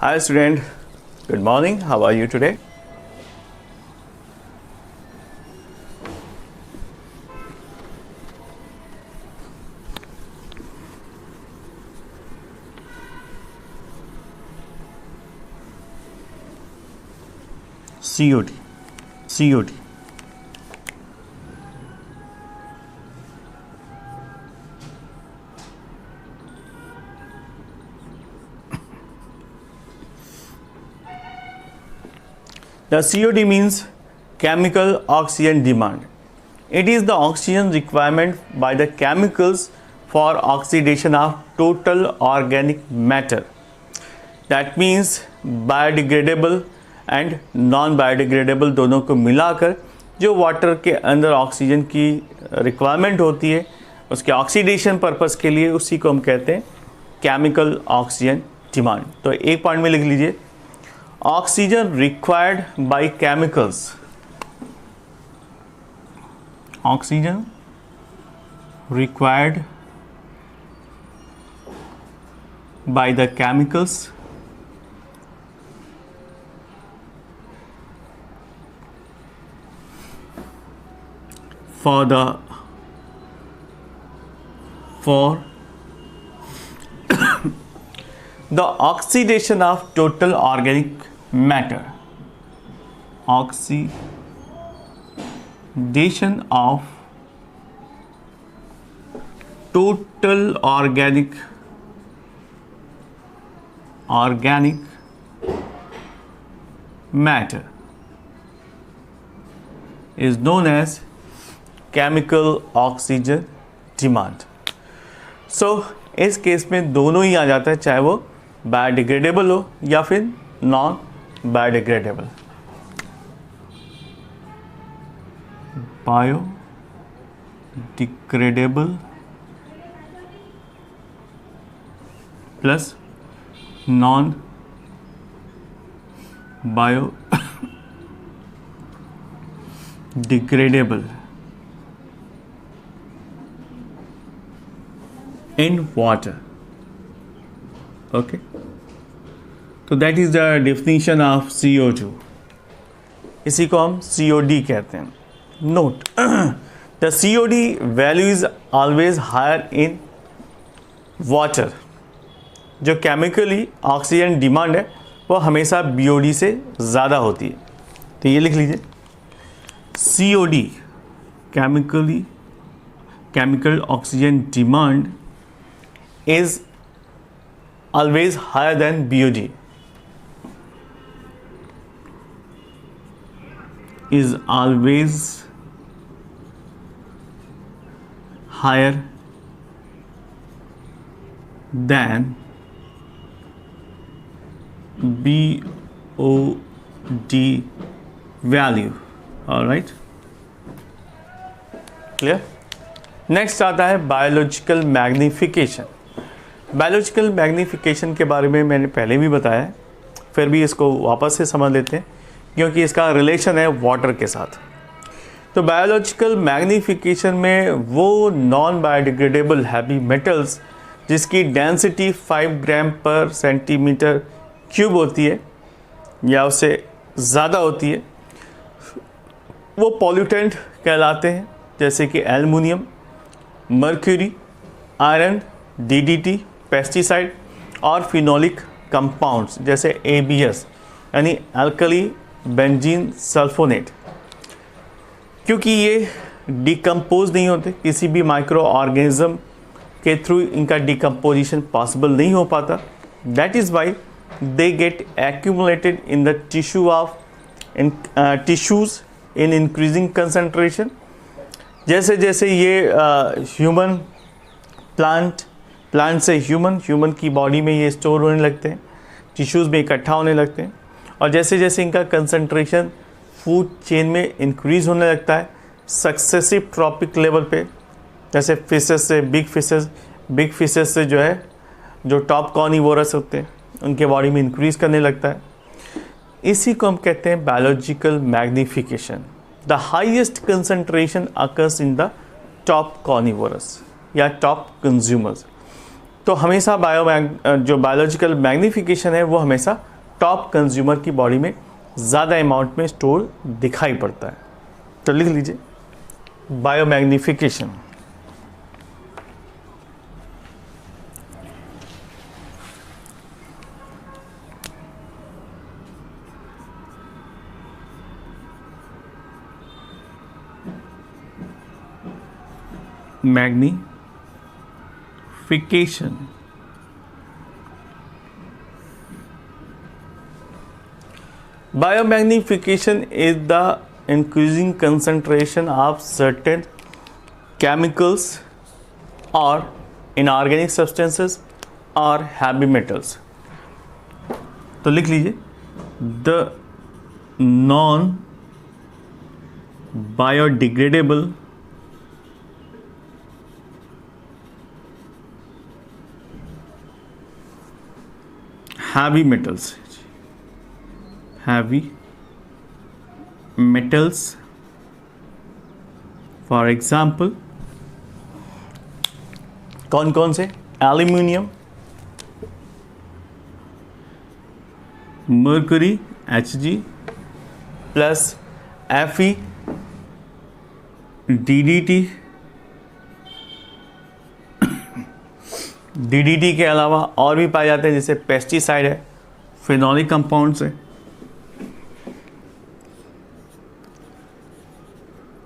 Hi student, good morning. How are you today? COD. The COD means chemical oxygen demand. It is the oxygen requirement by the chemicals for oxidation of total organic matter. That means biodegradable and non biodegradable दोनों को मिलाकर जो water के अंदर oxygen की requirement होती है उसके ऑक्सीडेशन पर्पस के लिए, उसी को हम कहते हैं केमिकल ऑक्सीजन डिमांड. तो एक पॉइंट में लिख लीजिए, oxygen required by chemicals, oxygen required by the chemicals for the oxidation of total organic matter, oxidation of total organic matter is known as chemical oxygen demand. So इस case में दोनों ही आ जाता है, चाहे वो बायोडिग्रेडेबल हो या फिर non biodegradable. Biodegradable plus non biodegradable in water. Okay, so that is the definition of CO2. इसी को हम COD कहते हैं. Note, the COD value is always higher in water. जो केमिकली ऑक्सीजन डिमांड है वो हमेशा BOD से ज़्यादा होती है. तो ये लिख लीजिए, COD chemical oxygen demand is always higher than BOD. Is always higher than BOD value. All right, clear? Next आता है बायोलॉजिकल मैग्नीफिकेशन. बायोलॉजिकल मैग्नीफिकेशन के बारे में मैंने पहले भी बताया है, फिर भी इसको वापस से समझ लेते हैं क्योंकि इसका रिलेशन है वाटर के साथ. तो बायोलॉजिकल मैग्नीफिकेशन में वो नॉन बायोडिग्रेडेबल हैवी मेटल्स जिसकी डेंसिटी 5 ग्राम पर सेंटीमीटर क्यूब होती है या उससे ज़्यादा होती है, वो पॉल्यूटेंट कहलाते हैं, जैसे कि aluminium, mercury, iron, DDT, pesticide और फिनोलिक कंपाउंड्स जैसे ABS यानी अल्कली बेंजीन सल्फोनेट. क्योंकि ये डिकम्पोज नहीं होते, किसी भी माइक्रो ऑर्गेनिज्म के थ्रू इनका डिकम्पोजिशन पॉसिबल नहीं हो पाता. That is why they get accumulated in the tissues in increasing concentration. जैसे जैसे ये ह्यूमन प्लांट से ह्यूमन की बॉडी में ये स्टोर होने लगते हैं, टिश्यूज़ में इकट्ठा होने लगते हैं, और जैसे जैसे इनका कंसंट्रेशन फूड चेन में इंक्रीज़ होने लगता है सक्सेसिव ट्रॉपिक लेवल पे, जैसे फिशेस से बिग फिशेस से जो है जो टॉप कॉर्निवोरस होते हैं उनके बॉडी में इंक्रीज़ करने लगता है. इसी को हम कहते हैं biological magnification. The highest concentration occurs in the top carnivorous या टॉप कंज्यूमर्स. तो हमेशा जो बायोलॉजिकल मैग्नीफिकेशन है वो हमेशा टॉप कंज्यूमर की बॉडी में ज़्यादा अमाउंट में स्टोर दिखाई पड़ता है। तो लिख लीजिए biomagnification. Magnification biomagnification is the increasing concentration of certain chemicals or inorganic substances or heavy metals। तो लिख लीजिए the non biodegradable heavy metals, for example कौन कौन से? Aluminium, mercury Hg plus Fe, DDT के अलावा और भी पाए जाते हैं, जैसे पेस्टिसाइड है, फिनोलिक कंपाउंड्स है,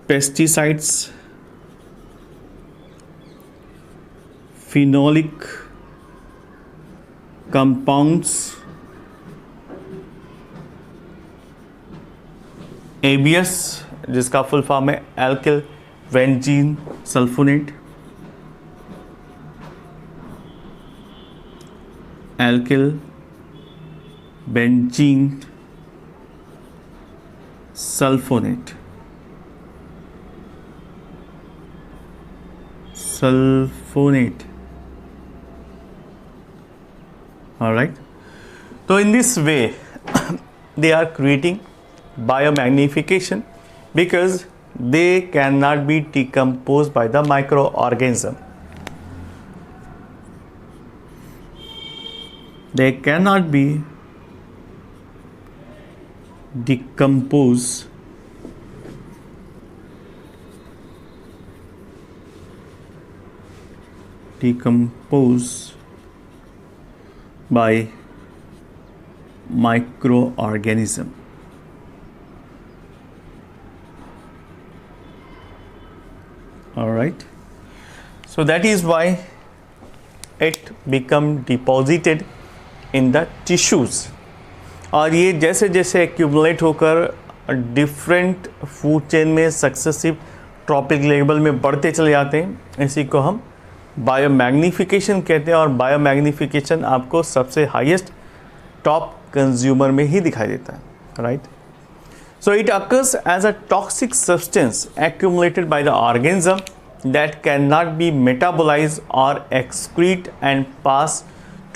पेस्टिसाइड्स, फिनोलिक कंपाउंड्स, ABS जिसका फुल फॉर्म है alkyl benzene sulphonate, alkyl benzene sulphonate, all right। So in this way they are creating biomagnification because they cannot be decomposed by the microorganism, they cannot be decomposed by microorganism। All right, so that is why it become deposited in the tissues। और ये जैसे जैसे accumulate होकर different food chain में successive trophic level में बढ़ते चले जाते हैं, इसी को हम बायोमैग्निफिकेशन कहते हैं। और बायोमैग्निफिकेशन आपको सबसे हाईएस्ट टॉप कंज्यूमर में ही दिखाई देता है, right. So it occurs as a toxic substance accumulated by the organism that can not be metabolise और excrete and pass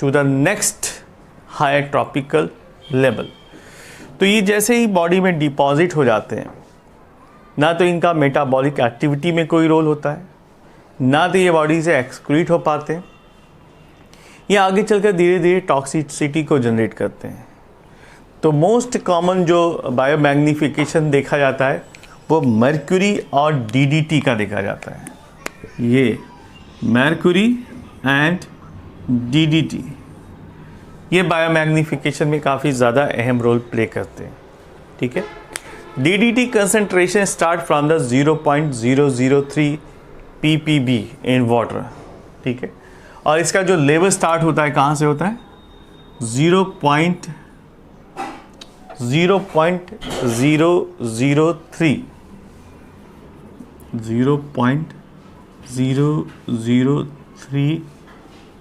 to the next higher tropical level. तो ये जैसे ही बॉडी में डिपॉजिट हो जाते हैं, ना तो इनका मेटाबॉलिक एक्टिविटी में कोई रोल होता है, ना तो ये बॉडी से एक्सक्रीट हो पाते हैं, ये आगे चलकर धीरे धीरे टॉक्सिसिटी को जनरेट करते हैं। तो मोस्ट कॉमन जो बायोमैग्निफिकेशन देखा जाता है वो मर्क्यूरी और DDT का देखा जाता है। ये मर्क्यूरी एंड DDT ये बायोमैग्निफिकेशन में काफ़ी ज़्यादा अहम रोल प्ले करते हैं, ठीक है। DDT concentration start from the 0.003 ppb in water, ठीक है। और इसका जो लेवल स्टार्ट होता है कहाँ से होता है? 0.003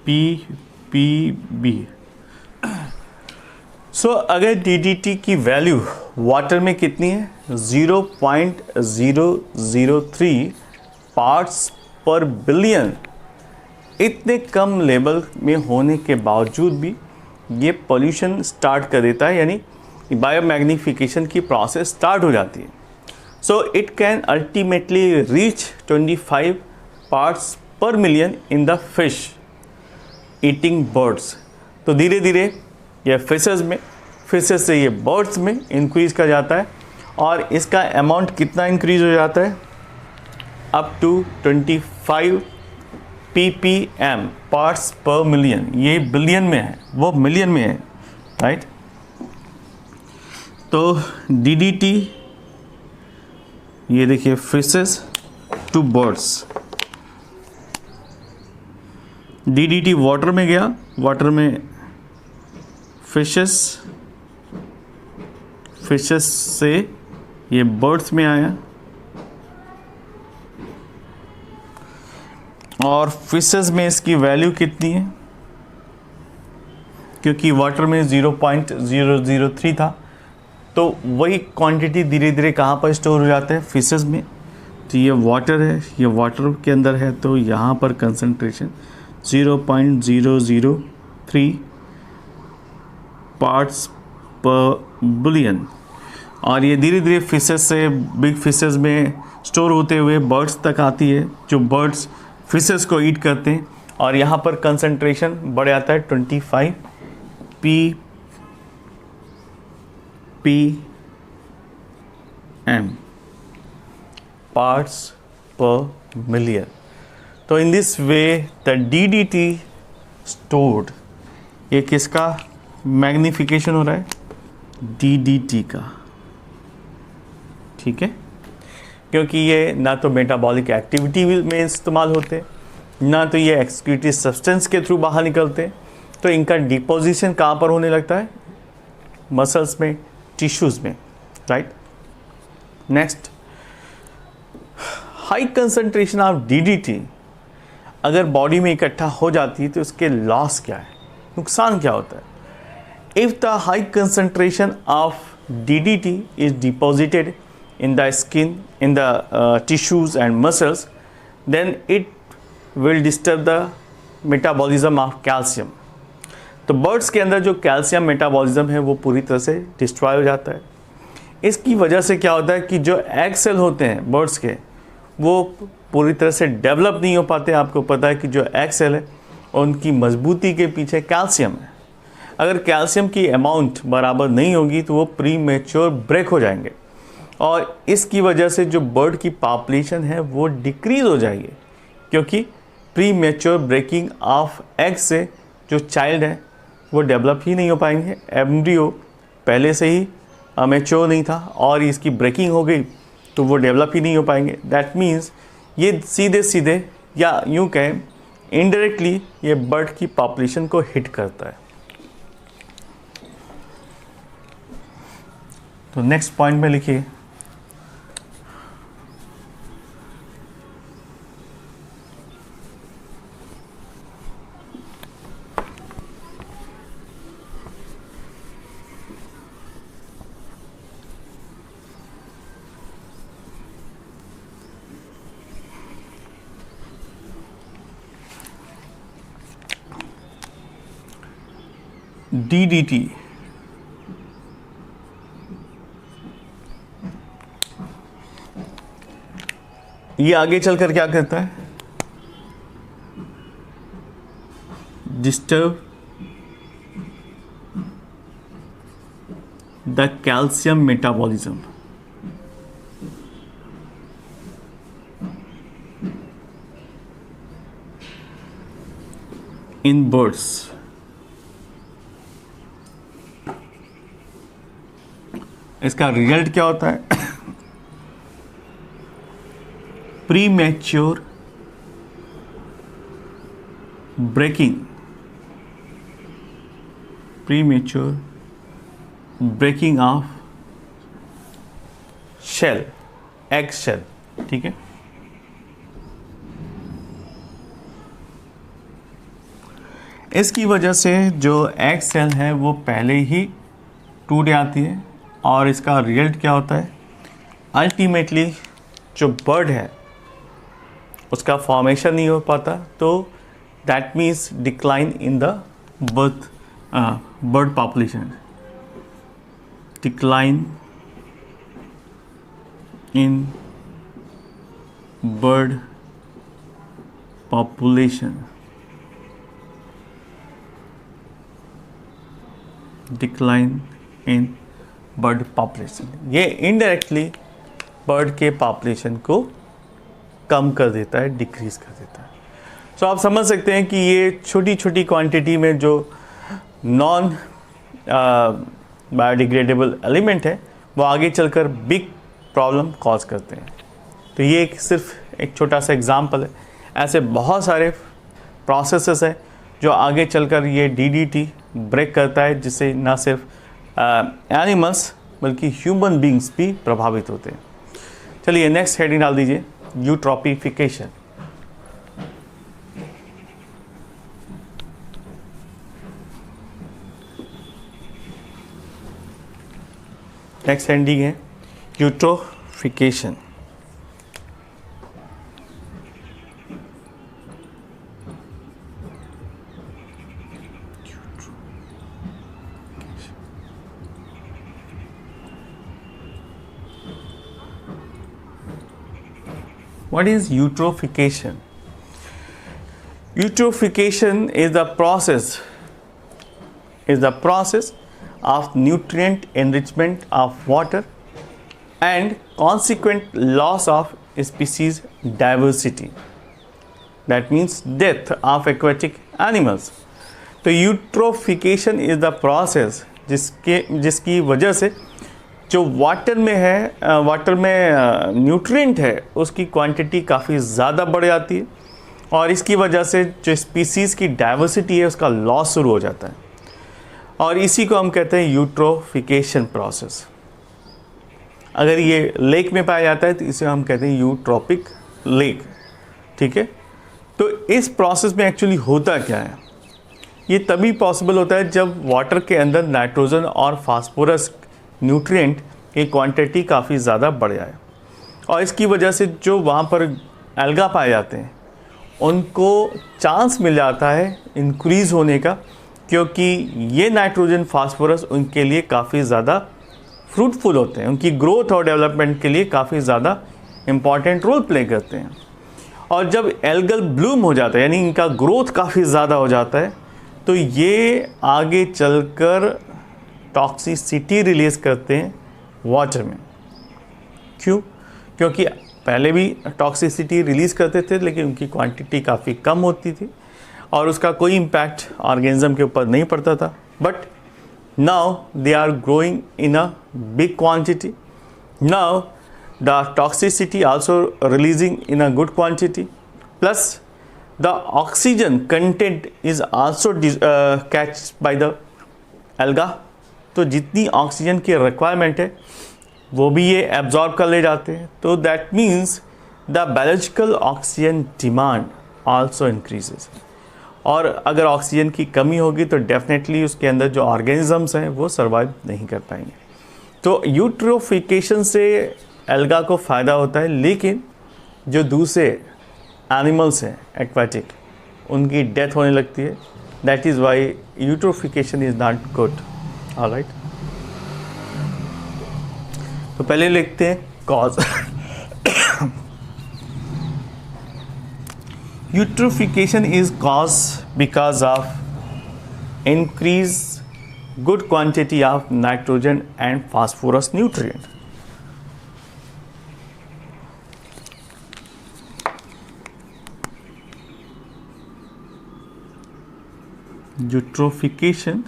ppb। सो अगर DDT की वैल्यू वाटर में कितनी है? 0.003 पार्ट्स पर बिलियन, इतने कम लेवल में होने के बावजूद भी ये पोल्यूशन स्टार्ट कर देता है, यानी बायोमैग्निफिकेशन की प्रोसेस स्टार्ट हो जाती है। So it can ultimately reach 25 parts per million in the fish eating birds. तो धीरे धीरे ये फिशेस में फिशेस से ये बर्ड्स में इंक्रीज कर जाता है और इसका अमाउंट कितना इंक्रीज हो जाता है, up to 25 ppm parts per million. ये बिलियन में है, वो मिलियन में है, राइट। तो DDT, ये देखिए fishes to birds, DDT water में गया, वाटर में फिशेस से ये बर्ड्स में आया और फिशेस में इसकी वैल्यू कितनी है, क्योंकि वाटर में 0.003 था, तो वही क्वांटिटी धीरे धीरे कहाँ पर स्टोर हो जाता है, फिशेस में। तो ये वाटर है, ये वाटर के अंदर है, तो यहाँ पर कंसंट्रेशन 0.003 पार्ट्स पर बिलियन, और ये धीरे धीरे फिशेस से बिग फिशेस में स्टोर होते हुए बर्ड्स तक आती है, जो बर्ड्स फिशेस को ईट करते हैं, और यहाँ पर कंसंट्रेशन बढ़ जाता है 25 ppm पार्ट्स पर मिलियन। तो in this way the DDT stored, ये किसका मैग्निफिकेशन हो रहा है, DDT का, ठीक है, क्योंकि ये ना तो मेटाबॉलिक एक्टिविटी में इस्तेमाल होते, ना तो ये एक्सक्रीटरी सब्सटेंस के थ्रू बाहर निकलते, तो इनका डिपोजिशन कहाँ पर होने लगता है, मसल्स में, टिश्यूज़ में, right. Next, high concentration of DDT अगर बॉडी में इकट्ठा हो जाती है तो इसके लॉस क्या है, नुकसान क्या होता है। If the high concentration of DDT is deposited in the skin, in the tissues and muscles, then it will disturb the metabolism of calcium. तो बर्ड्स के अंदर जो कैल्शियम मेटाबॉलिज्म है वो पूरी तरह से डिस्ट्रॉय हो जाता है। इसकी वजह से क्या होता है कि जो एग सेल होते हैं बर्ड्स के, वो पूरी तरह से डेवलप नहीं हो पाते। आपको पता है कि जो एग सेल है उनकी मजबूती के पीछे कैल्शियम है। अगर कैल्शियम की अमाउंट बराबर नहीं होगी तो वो प्री मैच्योर ब्रेक हो जाएंगे, और इसकी वजह से जो बर्ड की पॉपुलेशन है वो डिक्रीज़ हो जाएगी, क्योंकि premature breaking of egg से जो चाइल्ड है वो डेवलप ही नहीं हो पाएंगे। एम्ब्रियो पहले से ही मैच्योर नहीं था और इसकी ब्रेकिंग हो गई तो वो डेवलप ही नहीं हो पाएंगे। दैट मीन्स ये सीधे सीधे या यूँ कहें इनडायरेक्टली ये बर्ड की पॉपुलेशन को हिट करता है। तो नेक्स्ट पॉइंट में लिखिए, DDT ये आगे चलकर क्या करता है, disturb the calcium metabolism in birds. इसका रिजल्ट क्या होता है, premature breaking off shell, egg shell, ठीक है। इसकी वजह से जो एग सेल है वो पहले ही टूट जाती है, और इसका रिजल्ट क्या होता है, अल्टीमेटली जो बर्ड है उसका फॉर्मेशन नहीं हो पाता, तो that means decline in the bird population, decline in bird population, decline in bird population. ये इनडायरेक्टली बर्ड के पॉपुलेशन को कम कर देता है, डिक्रीज कर देता है। सो आप समझ सकते हैं कि ये छोटी छोटी क्वांटिटी में जो नॉन बायोडिग्रेडेबल एलिमेंट है वो आगे चलकर बिग प्रॉब्लम कॉज करते हैं। तो ये सिर्फ एक छोटा सा एग्जाम्पल है, ऐसे बहुत सारे प्रोसेसेस हैं जो आगे चलकर ये डीडीटी ब्रेक करता है, जिससे ना सिर्फ एनिमल्स बल्कि ह्यूमन बींग्स भी प्रभावित होते हैं। चलिए नेक्स्ट हेडिंग डाल दीजिए, यूट्रोपिफिकेशन। नेक्स्ट हेडिंग है eutrophication. What is eutrophication? Eutrophication is the process of nutrient enrichment of water and consequent loss of species diversity. That means death of aquatic animals. तो eutrophication is the process जिसकी वजह से जो water में nutrient है उसकी quantity काफ़ी ज़्यादा बढ़ जाती है और इसकी वजह से जो स्पीसीज़ की डाइवर्सिटी है उसका लॉस शुरू हो जाता है और इसी को हम कहते हैं यूट्रोफिकेशन प्रोसेस। अगर ये लेक में पाया जाता है तो इसे हम कहते हैं यूट्रोपिक लेक। ठीक है, तो इस प्रोसेस में एक्चुअली होता क्या है? ये तभी पॉसिबल होता है जब वाटर के अंदर नाइट्रोजन और फास्फोरस न्यूट्रिएंट की क्वांटिटी काफ़ी ज़्यादा बढ़ जाए और इसकी वजह से जो वहाँ पर एल्गा पाए जाते हैं उनको चांस मिल जाता है इंक्रीज़ होने का, क्योंकि ये नाइट्रोजन फास्फोरस उनके लिए काफ़ी ज़्यादा फ्रूटफुल होते हैं, उनकी ग्रोथ और डेवलपमेंट के लिए काफ़ी ज़्यादा इम्पॉर्टेंट रोल प्ले करते हैं। और जब एल्गल ब्लूम हो जाता है यानी इनका ग्रोथ काफ़ी ज़्यादा हो जाता है तो ये आगे चलकर टॉक्सिसिटी रिलीज़ करते हैं वाटर में। क्यों? क्योंकि पहले भी टॉक्सिसिटी रिलीज़ करते थे लेकिन उनकी क्वांटिटी काफ़ी कम होती थी और उसका कोई इम्पैक्ट ऑर्गेनिज्म के ऊपर नहीं पड़ता था। But now they are growing in a big quantity. Now the toxicity also releasing in a good quantity, plus the oxygen content is also catched by the alga। तो जितनी ऑक्सीजन की requirement है वो भी ये एब्जॉर्ब कर ले जाते हैं। तो that means the biological oxygen demand also increases और अगर ऑक्सीजन की कमी होगी तो डेफिनेटली उसके अंदर जो ऑर्गेनिजम्स हैं वो सर्वाइव नहीं कर पाएंगे। तो यूट्रोफिकेशन से एल्गा को फ़ायदा होता है, लेकिन जो दूसरे एनिमल्स हैं एक्वाटिक उनकी डेथ होने लगती है। That is why eutrophication is not good. Alright, तो पहले लिखते हैं cause. Eutrophication is cause because of increase good quantity of nitrogen and phosphorus nutrient. Eutrophication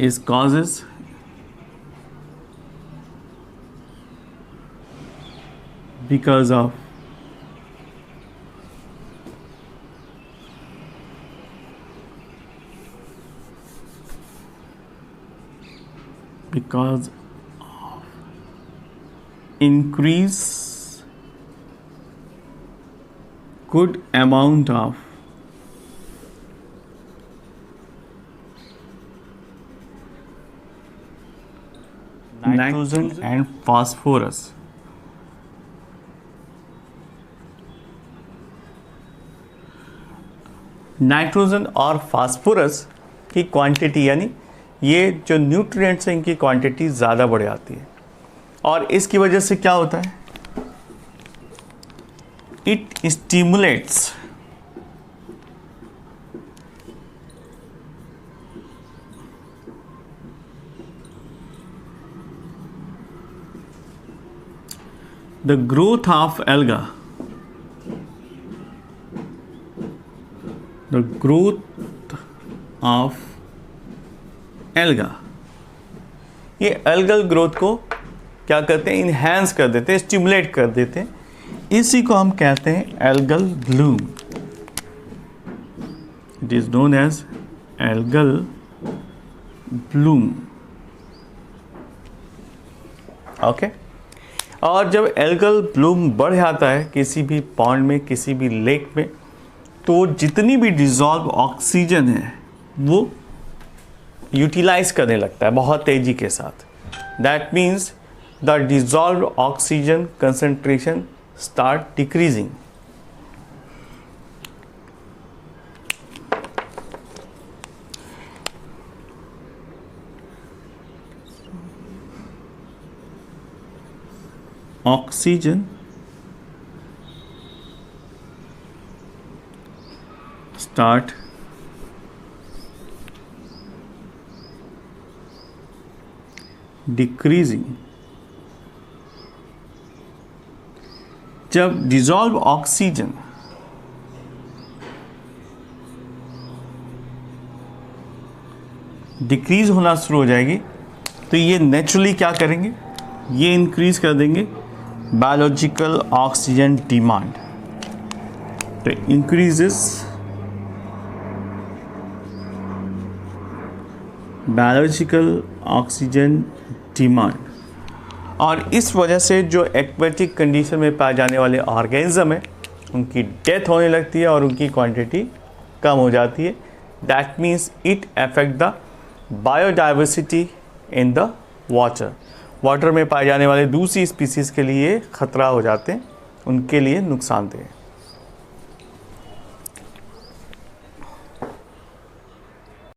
is causes because of increase good amount of nitrogen and phosphorus। Nitrogen और phosphorus की quantity यानी ये जो nutrients हैं इनकी क्वांटिटी ज़्यादा बढ़ जाती है और इसकी वजह से क्या होता है? It stimulates the growth of alga, the growth of alga, ये algal growth को क्या करते हैं, इन्हेंस कर देते हैं, स्टिमुलेट कर देते हैं, इसी को हम कहते हैं algal bloom. It is known as algal bloom. Okay और जब एल्गल ब्लूम बढ़ जाता है किसी भी पॉन्ड में, किसी भी लेक में, तो जितनी भी डिज़ोल्व ऑक्सीजन है वो यूटिलाइज करने लगता है बहुत तेज़ी के साथ. That means the dissolve oxygen concentration start decreasing. Oxygen start decreasing. जब dissolve ऑक्सीजन डिक्रीज होना शुरू हो जाएगी तो ये नेचुरली क्या करेंगे, ये इंक्रीज कर देंगे बायोलॉजिकल ऑक्सीजन डिमांड. तो इंक्रीजेस बायोलॉजिकल ऑक्सीजन डिमांड. और इस वजह से जो एक्वेटिक कंडीशन में पाए जाने वाले ऑर्गेनिज्म है उनकी डेथ होने लगती है और उनकी क्वांटिटी कम हो जाती है. That means it affect the biodiversity in the water. Water में पाए जाने वाले दूसरी स्पीसीज़ के लिए ख़तरा हो जाते हैं, उनके लिए नुकसानदेह.